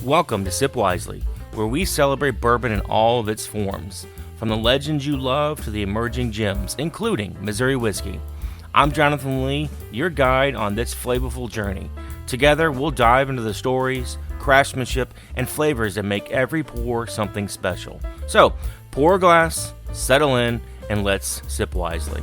Welcome to Sip Wisely, where we celebrate bourbon in all of its forms, from the legends you love to the emerging gems, including Missouri whiskey. I'm Jonathan Lee, your guide on this flavorful journey. Together, we'll dive into the stories, craftsmanship, and flavors that make every pour something special. So, pour a glass, settle in, and let's sip wisely.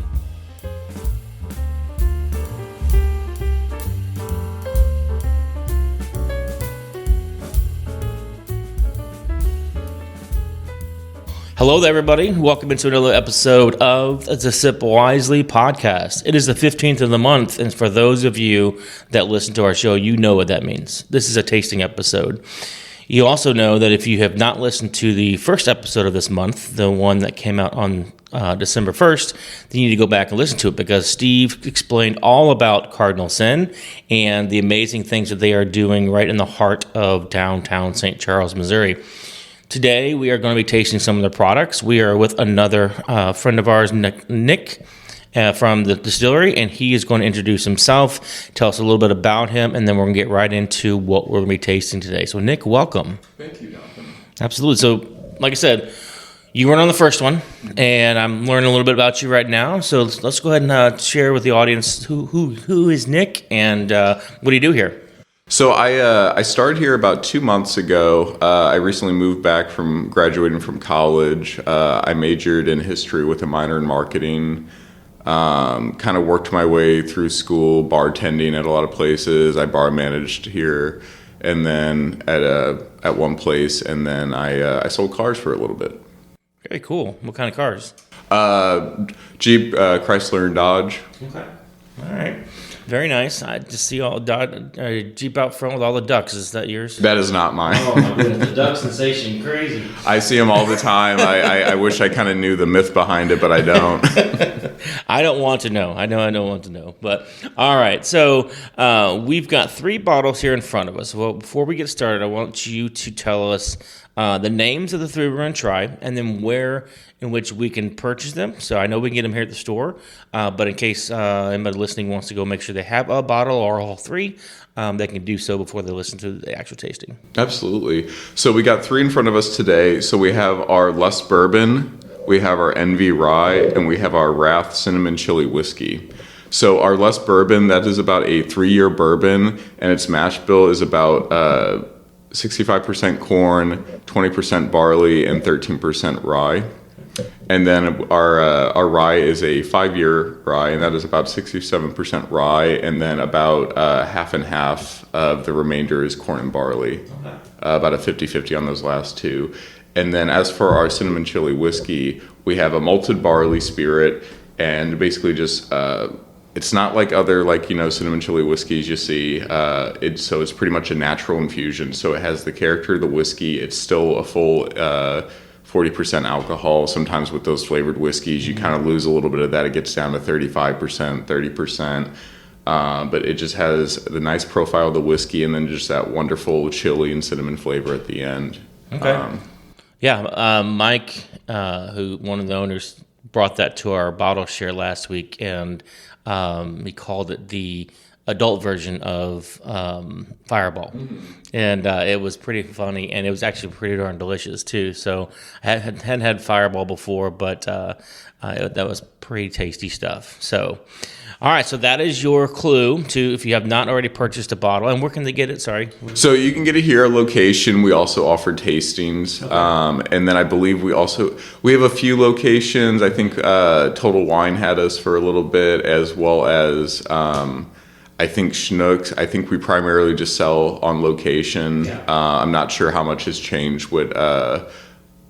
Hello there, everybody. Welcome into another episode of the Sip Wisely podcast. It is the 15th of the month, and for those of you that listen to our show, you know what that means. This is a tasting episode. You also know that if you have not listened to the first episode of this month, the one that came out on December 1st, then you need to go back and listen to it because Steve explained all about Cardinal Sin and the amazing things that they are doing right in the heart of downtown St. Charles, Missouri. Today, we are going to be tasting some of their products. We are with another friend of ours, Nick, from the distillery, and he is going to introduce himself, tell us a little bit about him, and then we're going to get right into what we're going to be tasting today. So, Nick, welcome. Thank you, Jonathan. Absolutely. So, like I said, you weren't on the first one, and I'm learning a little bit about you right now. So, let's go ahead and share with the audience who is Nick and what do you do here? So I started here about 2 months ago. I recently moved back from graduating from college. I majored in history with a minor in marketing. Kind of worked my way through school, bartending at a lot of places. I bar managed here, and then at one place, and then I sold cars for a little bit. Very cool. What kind of cars? Jeep, Chrysler, and Dodge. Okay. All right. Very nice. I just see all Jeep out front with all the ducks. Is that yours? That is not mine. Oh my goodness, the duck sensation, crazy. I see them all the time. I wish I kind of knew the myth behind it, but I don't. I don't want to know. I don't want to know. But all right, so we've got 3 bottles here in front of us. Well, before we get started, I want you to tell us the names of the 3 we're going to try, and then where in which we can purchase them. So I know we can get them here at the store, but in case anybody listening wants to go make sure they have a bottle or all 3, they can do so before they listen to the actual tasting. Absolutely. So we got 3 in front of us today. So we have our Less Bourbon, we have our Envy Rye, and we have our Wrath Cinnamon Chili Whiskey. So our Less Bourbon, that is about a 3-year bourbon, and its mash bill is about 65% corn, 20% barley, and 13% rye. And then our rye is a 5-year rye, and that is about 67% rye, and then about half and half of the remainder is corn and barley. Okay. About a 50-50 on those last 2. And then as for our cinnamon chili whiskey, we have a malted barley spirit, and basically just it's not like other cinnamon chili whiskeys you see. So it's pretty much a natural infusion. So it has the character of the whiskey. It's still a full 40% alcohol. Sometimes with those flavored whiskeys, you kind of lose a little bit of that. It gets down to 35%, 30%. But it just has the nice profile of the whiskey and then just that wonderful chili and cinnamon flavor at the end. Okay. Mike, who one of the owners, brought that to our bottle share last week, and he called it the adult version of Fireball. Mm-hmm. And it was pretty funny, and it was actually pretty darn delicious too. So I hadn't had Fireball before, but that was pretty tasty stuff. So all right, so that is your clue to if you have not already purchased a bottle. And where can they get it? Sorry. So you can get it here at location. We also offer tastings. Okay. And then I believe we have a few locations. I think Total Wine had us for a little bit, as well as I think Schnucks. I think we primarily just sell on location. Yeah. I'm not sure how much has changed with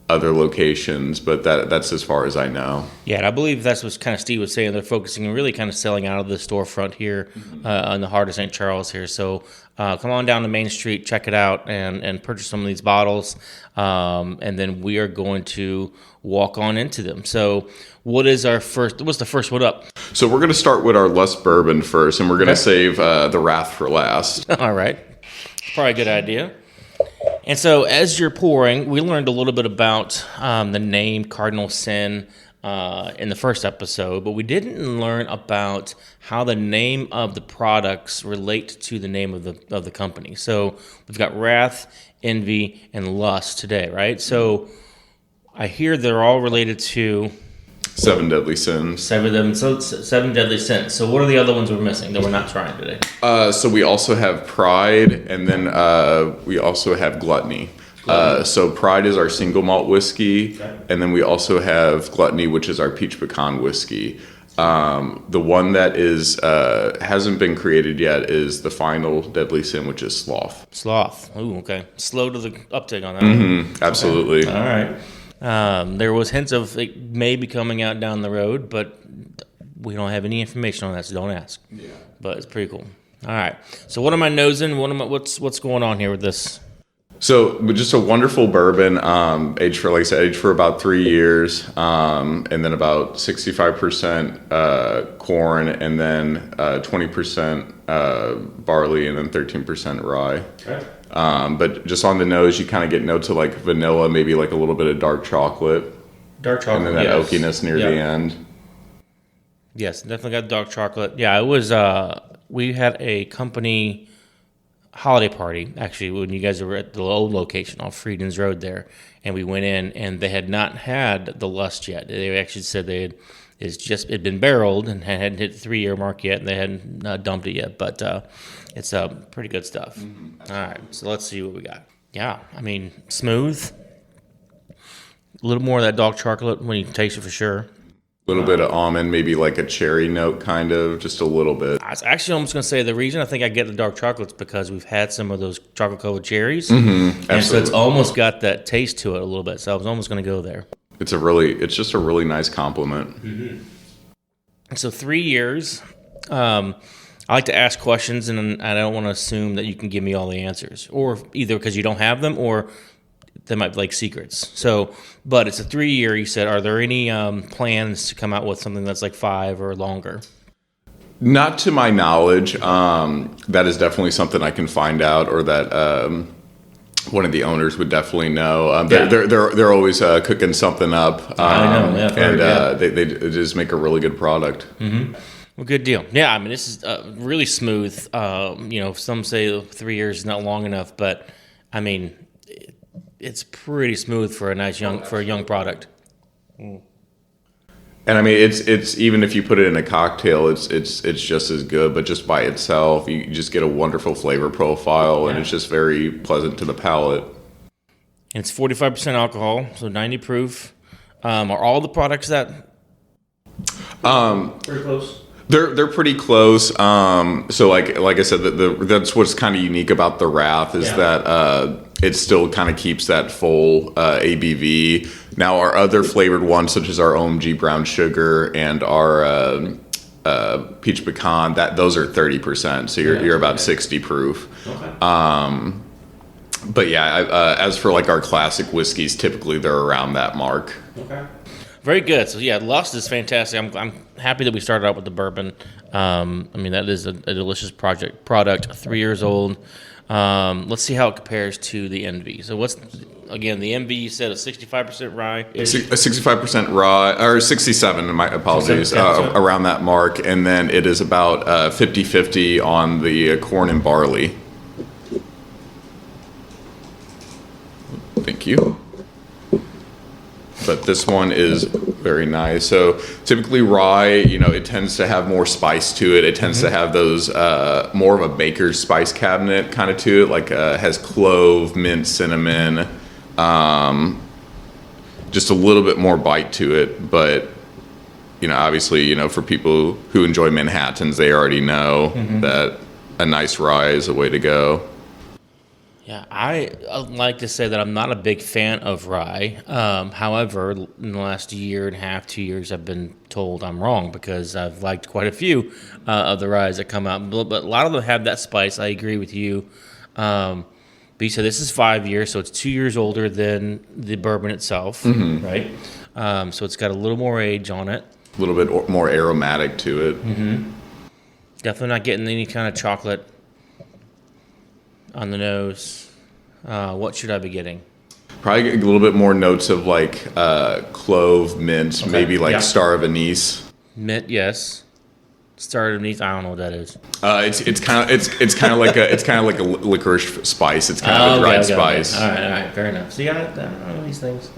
other locations, but that's as far as I know. Yeah, and I believe that's what kind of Steve was saying. They're focusing and really kind of selling out of the storefront here in the heart of St. Charles here. So come on down to Main Street, check it out, and purchase some of these bottles. And then we are going to walk on into them. So what's the first one up? So we're going to start with our Less Bourbon first, and we're going to save the Wrath for last. All right. Probably a good idea. And so as you're pouring, we learned a little bit about the name Cardinal Sin. in the first episode, but we didn't learn about how the name of the products relate to the name of the company. So we've got wrath, envy, and lust today, right? So I hear they're all related to 7 deadly sins. seven deadly sins. So what are the other ones we're missing that we're not trying today? So we also have pride, and then we also have gluttony. So pride is our single malt whiskey, and then we also have gluttony, which is our peach pecan whiskey. The one that is hasn't been created yet is the final deadly sin, which is sloth. Sloth. Ooh, okay. Slow to the uptake on that one. Absolutely. Okay. All right. There was hints of it may be coming out down the road, but we don't have any information on that, so don't ask. Yeah. But it's pretty cool. All right. So what am I nosing? What's going on here with this? So just a wonderful bourbon, aged for, like I said, aged for about 3 years, and then about 65% corn, and then 20% barley, and then 13% rye. Okay. But just on the nose, you kind of get notes of like vanilla, maybe like a little bit of dark chocolate. Dark chocolate, and then that oakiness near the end. Yes, definitely got dark chocolate. Yeah, it was. We had a company holiday party, actually, when you guys were at the old location off Friedens Road there, and we went in, and they had not had the lust yet. They actually said it'd been barreled and hadn't hit the 3-year mark yet, and they hadn't dumped it yet, but it's pretty good stuff. Mm-hmm. All right, so let's see what we got. Yeah, I mean, smooth, a little more of that dark chocolate when you taste it for sure. A little bit of almond, maybe like a cherry note, kind of, just a little bit. I was actually almost going to say the reason I think I get the dark chocolates because we've had some of those chocolate-covered cherries, and so it's almost got that taste to it a little bit. So I was almost going to go there. It's just a really nice compliment. Mm-hmm. So 3 years. I like to ask questions, and I don't want to assume that you can give me all the answers, or either because you don't have them, or they might be like secrets. So, but it's a 3-year. You said, are there any plans to come out with something that's like 5 or longer? Not to my knowledge. That is definitely something I can find out, or that one of the owners would definitely know. They're always cooking something up. I know, and they just make a really good product. Mm-hmm. Well, good deal. Yeah, I mean, this is really smooth. Some say 3 years is not long enough, but I mean, it's pretty smooth for a young product. And I mean, it's even if you put it in a cocktail, it's just as good. But just by itself, you just get a wonderful flavor profile, and it's just very pleasant to the palate. And it's 45% alcohol, so 90 proof. Are all the products that? Pretty close. They're pretty close. So like I said, that's what's kind of unique about the Wrath is that it still kind of keeps that full ABV. Now our other flavored ones, such as our OMG brown sugar and our peach pecan, those are 30%. So you're about 60 proof. Okay. But yeah, as for like our classic whiskeys, typically they're around that mark. Okay. Very good. So yeah, Lust is fantastic. I'm happy that we started out with the bourbon. I mean, that is a delicious product. 3 years old. Let's see how it compares to the Envy. So the Envy you said a 65% rye? A 65% rye, or 67, my apologies, around that mark. And then it is about 50-50 on the corn and barley. Thank you. But this one is very nice. So typically rye, it tends to have more spice to it. It tends to have those more of a baker's spice cabinet kind of to it, like has clove, mint, cinnamon, just a little bit more bite to it. But obviously, for people who enjoy Manhattans, they already know that a nice rye is a way to go. Yeah, I like to say that I'm not a big fan of rye. However, in the last year and a half, 2 years, I've been told I'm wrong because I've liked quite a few of the ryes that come out. But a lot of them have that spice. I agree with you. But you said this is 5 years, so it's 2 years older than the bourbon itself, right? So it's got a little more age on it. A little bit more aromatic to it. Mm-hmm. Definitely not getting any kind of chocolate on the nose. What should I be getting? Probably get a little bit more notes of like clove, mint, Okay. maybe like Yeah. star of anise. Mint, yes. Started beneath. I don't know what that is. It's kind of like a licorice spice. It's kind of a dried spice. Okay. All right, fair enough. See, I don't know these things.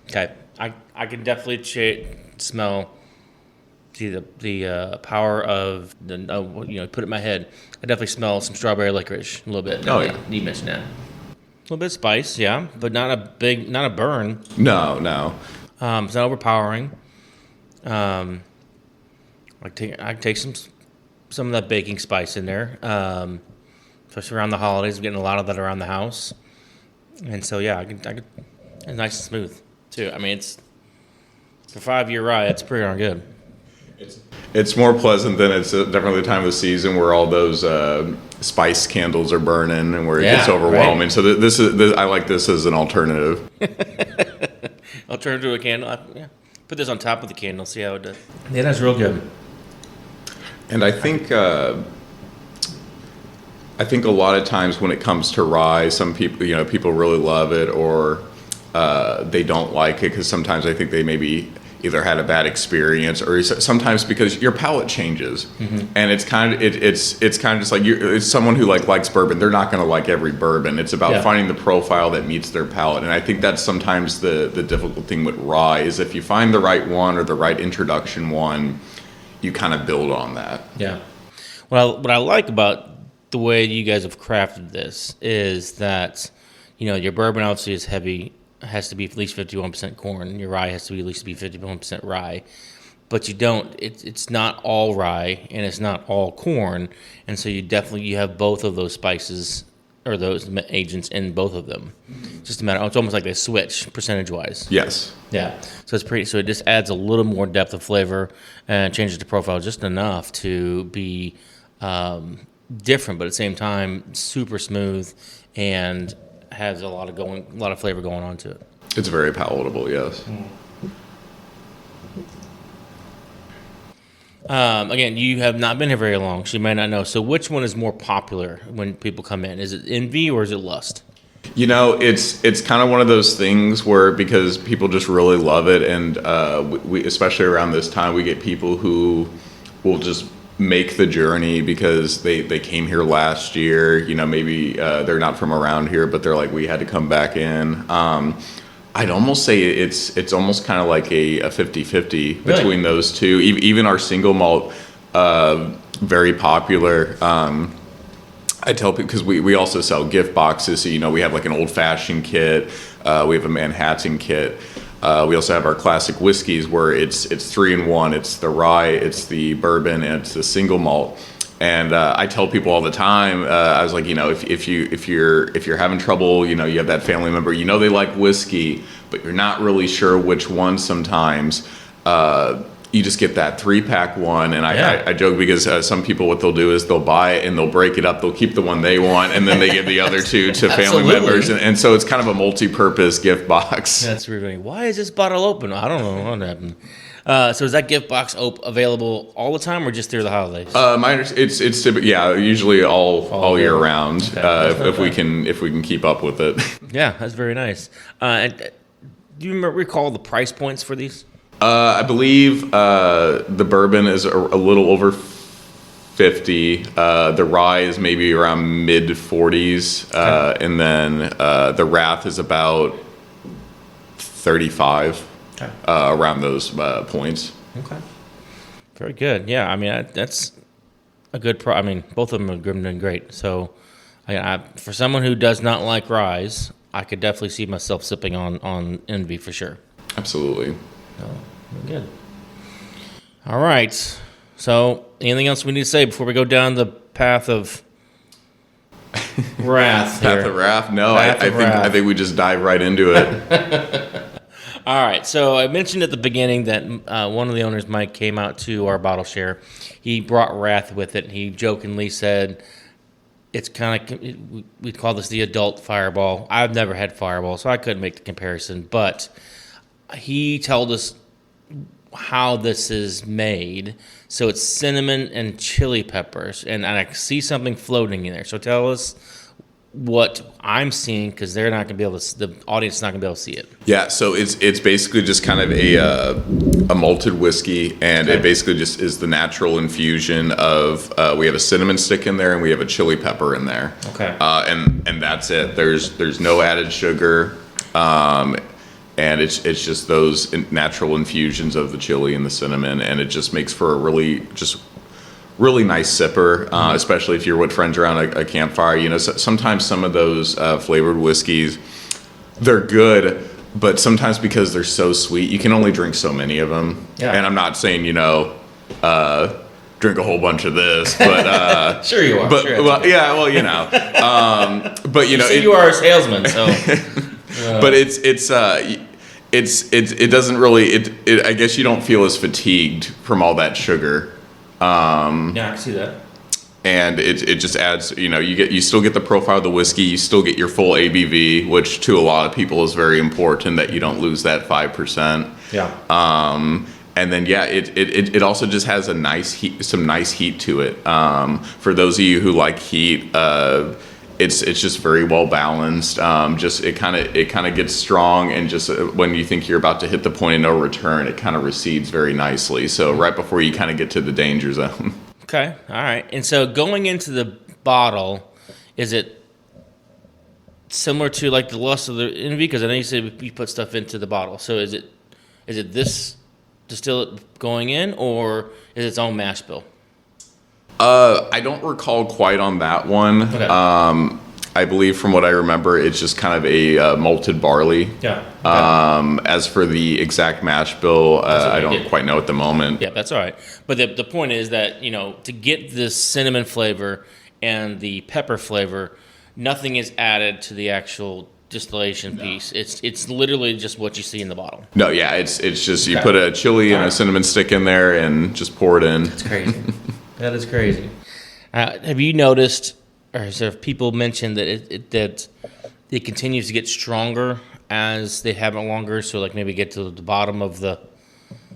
Okay, I can definitely smell the power of the put it in my head. I definitely smell some strawberry licorice a little bit. Oh, yeah. You mentioned that. A little bit of spice, yeah, but not a burn. No. It's not overpowering. I take some of that baking spice in there, especially around the holidays. I'm getting a lot of that around the house, and so yeah, I can. It's nice and smooth too. I mean, it's for 5-year rye. It's pretty darn good. It's more pleasant than it's definitely the time of the season where all those spice candles are burning and where it gets overwhelming. Right. So this is I like this as an alternative. I'll turn it to a candle. Put this on top of the candle. See how it does. Yeah, that's real good. And I think a lot of times when it comes to rye, some people really love it or they don't like it because sometimes I think they maybe either had a bad experience or sometimes because your palate changes, and it's kind of just like it's someone who likes bourbon. They're not going to like every bourbon. It's about finding the profile that meets their palate, and I think that's sometimes the difficult thing with rye is if you find the right one or the right introduction one, you kind of build on that. Yeah. Well, what I like about the way you guys have crafted this is that, your bourbon obviously is heavy, has to be at least 51% corn. Your rye has to be at least 51% rye. But it's not all rye and it's not all corn. And so you have both of those spices or those agents in both of them. Just a matter, it's almost like they switch percentage-wise. Yes. Yeah, so it just adds a little more depth of flavor and changes the profile just enough to be different, but at the same time super smooth and has a lot of flavor going on to it. It's very palatable. Yes. Again, you have not been here very long, so you might not know. So, which one is more popular when people come in? Is it Envy or is it Lust? It's kind of one of those things where because people just really love it, and we especially around this time we get people who will just make the journey because they came here last year. Maybe they're not from around here, but they're like we had to come back in. I'd almost say it's almost kind of like a 50-50 between those two. Even our single malt, very popular. I tell people because we also sell gift boxes. So we have like an old fashioned kit. We have a Manhattan kit. We also have our classic whiskeys where it's 3-in-1. It's the rye, it's the bourbon, and it's the single malt. And I tell people all the time, I was like, if you're having trouble, you have that family member, they like whiskey, but you're not really sure which one sometimes. You just get that 3-pack one, and I joke because some people, what they'll do is they'll buy it and they'll break it up. They'll keep the one they want, and then they give the other two to family members, and so it's kind of a multi-purpose gift box. That's really. Why is this bottle open? I don't know what happened. So is that gift box available all the time, or just through the holidays? It's usually all year round. Okay. If we can keep up with it. Yeah, that's very nice. And do you recall the price points for these? I believe the bourbon is a little over 50. The rye is maybe around mid 40s, okay. And then the Wrath is about 35. Okay. Around those points. Okay. Very good. Yeah, I mean that's a good. Both of them are good and great. So, for someone who does not like ryes, I could definitely see myself sipping on Envy for sure. Absolutely. Good. All right. So, anything else we need to say before we go down the path of wrath? Path of wrath? No, I think we just dive right into it. All right. So I mentioned at the beginning that one of the owners, Mike, came out to our bottle share. He brought wrath with it. He jokingly said, "It's kind of we call this the adult Fireball." I've never had Fireball, so I couldn't make the comparison. But he told us how this is made. So it's cinnamon and chili peppers, and I see something floating in there. So tell us what I'm seeing because they're not going to be able to. The audience is not going to be able to see it. Yeah, so it's basically just kind of a malted whiskey, and it basically just is the natural infusion of we have a cinnamon stick in there and we have a chili pepper in there. Okay. And that's it. There's no added sugar, and it's just those natural infusions of the chili and the cinnamon, and it just makes for a really nice sipper, especially if you're with friends around a campfire. You know, sometimes some of those flavored whiskeys, they're good, but sometimes because they're so sweet, you can only drink so many of them. Yeah. And I'm not saying, drink a whole bunch of this, but Sure you are. But sure well, yeah, well, but you say you are a salesman, so. But it doesn't really. I guess you don't feel as fatigued from all that sugar. Yeah, I can see that. And it just adds, you still get the profile of the whiskey, you still get your full ABV, which to a lot of people is very important that you don't lose that 5%. Yeah. And then it also just has a nice heat, some nice heat to it. For those of you who like heat, it's just very well balanced. It kind of gets strong, and just when you think you're about to hit the point of no return, it kind of recedes very nicely. So right before you kind of get to the danger zone. Okay, all right. And so going into the bottle, is it similar to like the Lust of the Envy? Because I know you said you put stuff into the bottle. So is it this distillate going in, or is it its own mash bill? I don't recall quite on that one. Okay. I believe from what I remember, it's just kind of a malted barley. Yeah. Okay. As for the exact mash bill, I don't quite know at the moment. Yeah, that's all right. But the point is that, to get this cinnamon flavor and the pepper flavor, nothing is added to the actual distillation piece. It's literally just what you see in the bottle. No, yeah, it's just you put a chili and a cinnamon stick in there and just pour it in. That's crazy. That is crazy. Have you noticed, or have people mentioned that it continues to get stronger as they have it longer? So like maybe get to the bottom of the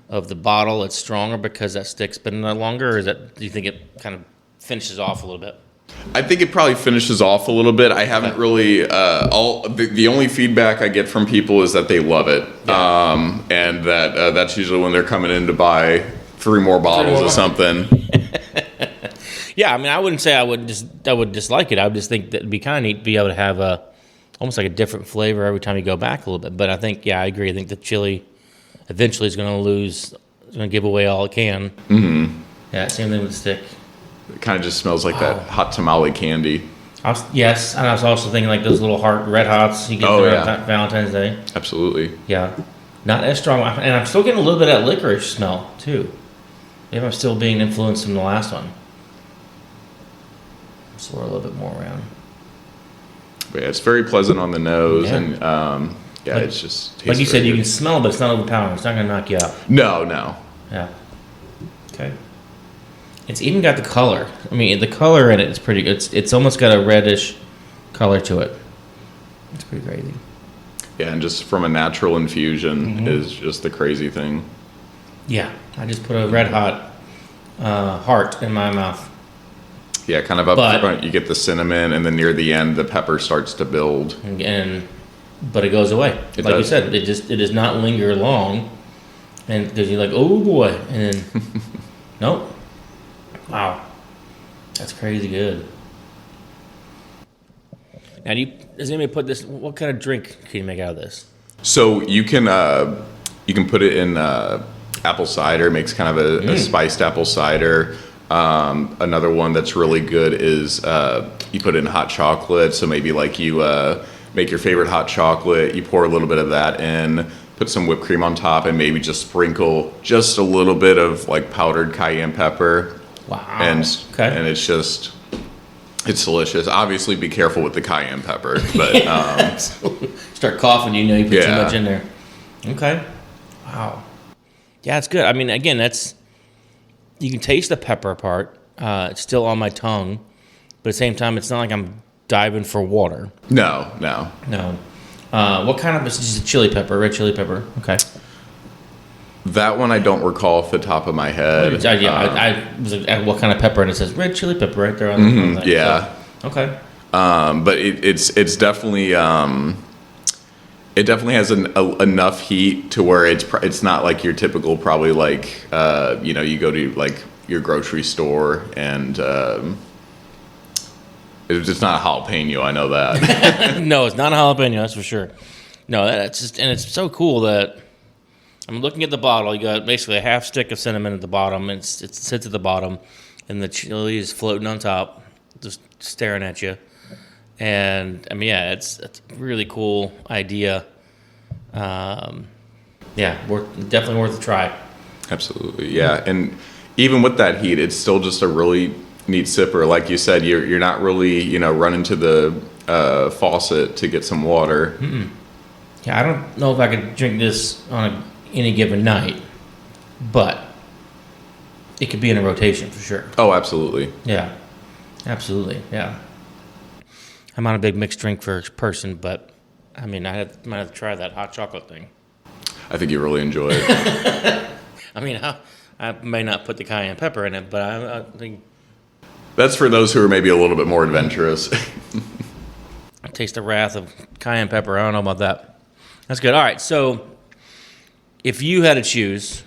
bottle, it's stronger because that stick's been there longer, or do you think it kind of finishes off a little bit? I think it probably finishes off a little bit. I haven't really the only feedback I get from people is that they love it, and that's usually when they're coming in to buy 3 more bottles of something. Yeah, I mean, I wouldn't say I would dislike it. I would just think that it'd be kind of neat to be able to have almost like a different flavor every time you go back a little bit. But I think, I agree. I think the chili eventually is going to give away all it can. Mm-hmm. Yeah, same thing with the stick. It kind of just smells like that hot tamale candy. Yes, and I was also thinking like those little red hots you get around Valentine's Day. Absolutely. Yeah, not as strong, and I'm still getting a little bit of that licorice smell too. Maybe I'm still being influenced from the last one. Swirl a little bit more around. But yeah, it's very pleasant on the nose, and it's just like you said, you can smell it, but it's not overpowering. It's not going to knock you out. No. Yeah. Okay. It's even got the color. I mean, the color in it is pretty good. It's almost got a reddish color to it. It's pretty crazy. Yeah, and just from a natural infusion is just the crazy thing. Yeah, I just put a red hot heart in my mouth. Yeah, kind of up front, you get the cinnamon, and then near the end, the pepper starts to build. But it goes away. Like you said, it does not linger long, and because you're like, oh boy, and then nope. Wow, that's crazy good. Now, does anybody put this? What kind of drink can you make out of this? So you can put it in apple cider. It makes kind of a spiced apple cider. Another one that's really good is you put in hot chocolate. So maybe like you make your favorite hot chocolate, you pour a little bit of that in, put some whipped cream on top, and maybe just sprinkle just a little bit of like powdered cayenne pepper. Wow. And it's delicious. Obviously, be careful with the cayenne pepper, but start coughing, you put too much in there. Okay. Wow. Yeah, it's good. I mean, again, you can taste the pepper part. It's still on my tongue, but at the same time, it's not like I'm diving for water. No. What kind of this is a chili pepper? Red chili pepper. Okay. That one I don't recall off the top of my head. I was like, what kind of pepper? And it says red chili pepper right there on the thing. Yeah. So, okay. But it's definitely it definitely has enough heat to where it's not like your typical probably like you go to like your grocery store and it's just not a jalapeno. I know that. No, it's not a jalapeno, that's for sure. No, that's just, and it's so cool that I'm looking at the bottle. You got basically a half stick of cinnamon at the bottom. It sits at the bottom, and the chili is floating on top, just staring at you. And I mean, yeah, it's a really cool idea. Definitely worth a try. Absolutely, yeah. And even with that heat, it's still just a really neat sipper. Like you said, you're not really running to the faucet to get some water. Mm-mm. Yeah, I don't know if I could drink this on any given night, but it could be in a rotation for sure. Oh, absolutely. Yeah, absolutely. Yeah. I'm not a big mixed drink person, but I mean, I might have to try that hot chocolate thing. I think you really enjoy it. I mean, I may not put the cayenne pepper in it, but I think that's for those who are maybe a little bit more adventurous. I taste the wrath of cayenne pepper. I don't know about that. That's good. All right, so if you had to choose,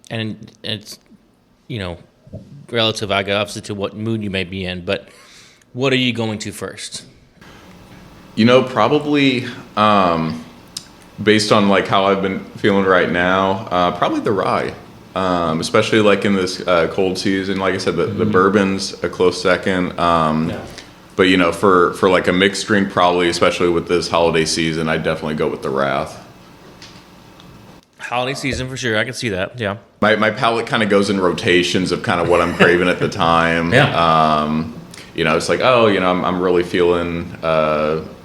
and it's relative, I guess, obviously to what mood you may be in, but what are you going to first? Probably based on like how I've been feeling right now, probably the rye, especially like in this cold season. Like I said, the bourbon's a close second. Yeah. But for like a mixed drink, probably especially with this holiday season, I'd definitely go with the Wrath. Holiday season for sure. I can see that. Yeah. My palate kind of goes in rotations of kind of what I'm craving at the time. Yeah. It's like, I'm really feeling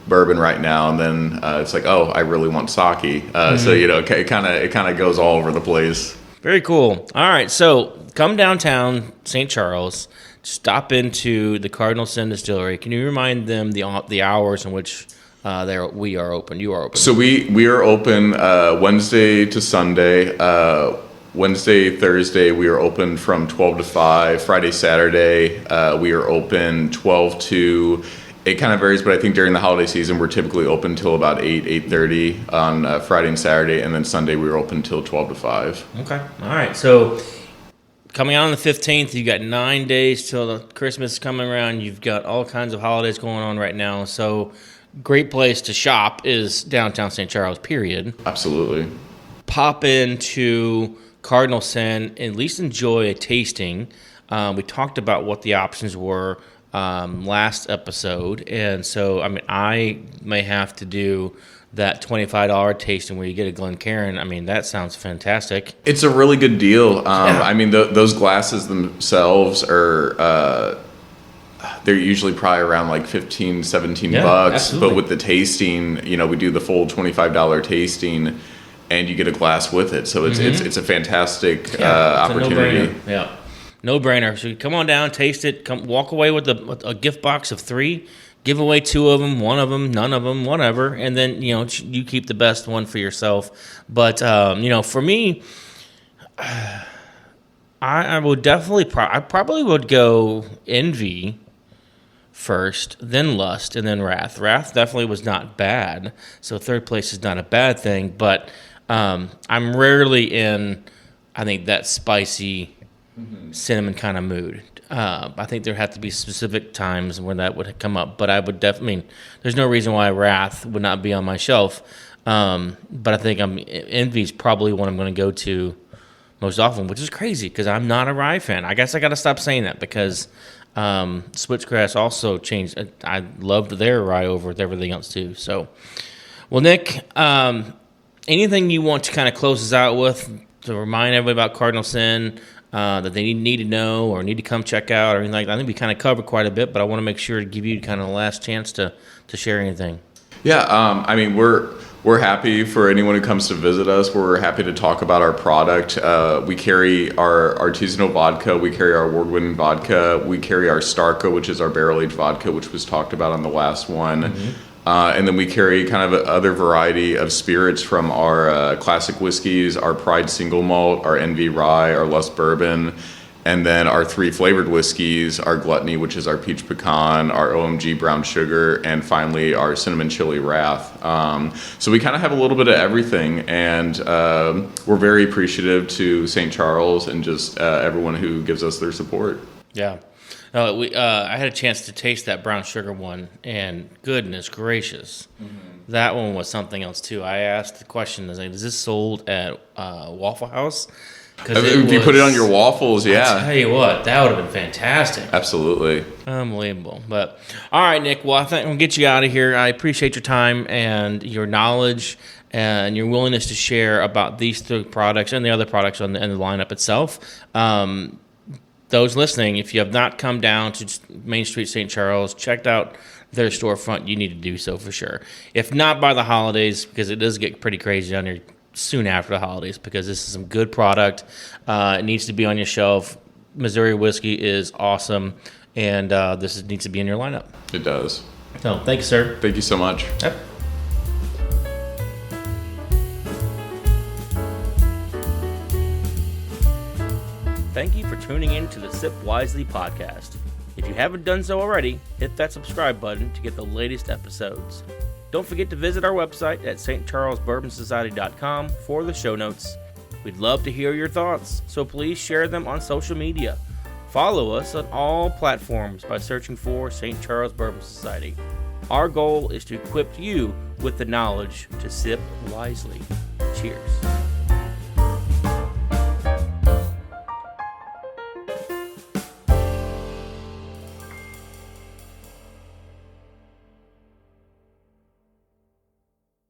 bourbon right now, and then it's like, oh, I really want sake. So it kind of goes all over the place. Very cool. All right, so come downtown St. Charles, stop into the Cardinal Sin Distillery. Can you remind them the hours in which we are open? You are open. So we are open Wednesday to Sunday. Wednesday, Thursday, we are open from 12 to 5. Friday, Saturday, we are open 12 to... It kind of varies, but I think during the holiday season, we're typically open until about 8:30 on Friday and Saturday, and then Sunday, we're open until 12 to 5. Okay. All right. So coming out on the 15th, you got 9 days till the Christmas is coming around. You've got all kinds of holidays going on right now. So great place to shop is downtown St. Charles, period. Absolutely. Pop into Cardinal Sin, at least enjoy a tasting. We talked about what the options were last episode, and so I may have to do that $25 tasting where you get a Glencairn. I mean, that sounds fantastic. It's a really good deal. Yeah. I mean, those glasses themselves are they're usually probably around like $15-17 bucks. Absolutely. But with the tasting, we do the full $25 tasting, and you get a glass with it. So it's a fantastic opportunity. It's a no-brainer. Yeah. No brainer. So come on down, taste it. Come walk away with a gift box of 3. Give away 2 of them, 1 of them, none of them, whatever, and then you keep the best one for yourself. But for me, I would definitely. I probably would go Envy first, then Lust, and then Wrath. Wrath definitely was not bad, so third place is not a bad thing. But I'm rarely in, I think, that spicy cinnamon kind of mood. I think there have to be specific times when that would come up, but I would definitely. There's no reason why Wrath would not be on my shelf, but I think Envy's probably one I'm going to go to most often, which is crazy because I'm not a rye fan. I guess I got to stop saying that because Switchgrass also changed. I loved their rye over everything else too. So, well, Nick, anything you want to kind of close us out with to remind everybody about Cardinal Sin? That they need to know or need to come check out or anything like that. I think we kind of covered quite a bit, but I want to make sure to give you kind of the last chance to share anything. Yeah, we're happy for anyone who comes to visit us. We're happy to talk about our product. We carry our artisanal vodka. We carry our award-winning vodka. We carry our Starka, which is our barrel-aged vodka, which was talked about on the last one. Mm-hmm. And then we carry kind of other variety of spirits from our classic whiskeys, our Pride single malt, our Envy rye, our Lust bourbon. And then our 3 flavored whiskeys, our Gluttony, which is our peach pecan, our OMG brown sugar, and finally our cinnamon chili wrath. So we kind of have a little bit of everything, and we're very appreciative to St. Charles and just everyone who gives us their support. Yeah. I had a chance to taste that brown sugar one, and goodness gracious, that one was something else too. I asked the question, is this sold at Waffle House? If you put it on your waffles, yeah. I'll tell you what, that would have been fantastic. Absolutely. Unbelievable. But all right, Nick, well, I think we'll get you out of here. I appreciate your time and your knowledge and your willingness to share about these 3 products and the other products in the lineup itself. Those listening, if you have not come down to Main Street St. Charles, checked out their storefront, you need to do so for sure. If not by the holidays, because it does get pretty crazy down here soon after the holidays, because this is some good product. It needs to be on your shelf. Missouri whiskey is awesome, and this needs to be in your lineup. It does. So, thank you, sir. Thank you so much. Yep. Thank you for tuning in to the Sip Wisely podcast. If you haven't done so already, hit that subscribe button to get the latest episodes. Don't forget to visit our website at stcharlesbourbonsociety.com for the show notes. We'd love to hear your thoughts, so please share them on social media. Follow us on all platforms by searching for St. Charles Bourbon Society. Our goal is to equip you with the knowledge to sip wisely. Cheers.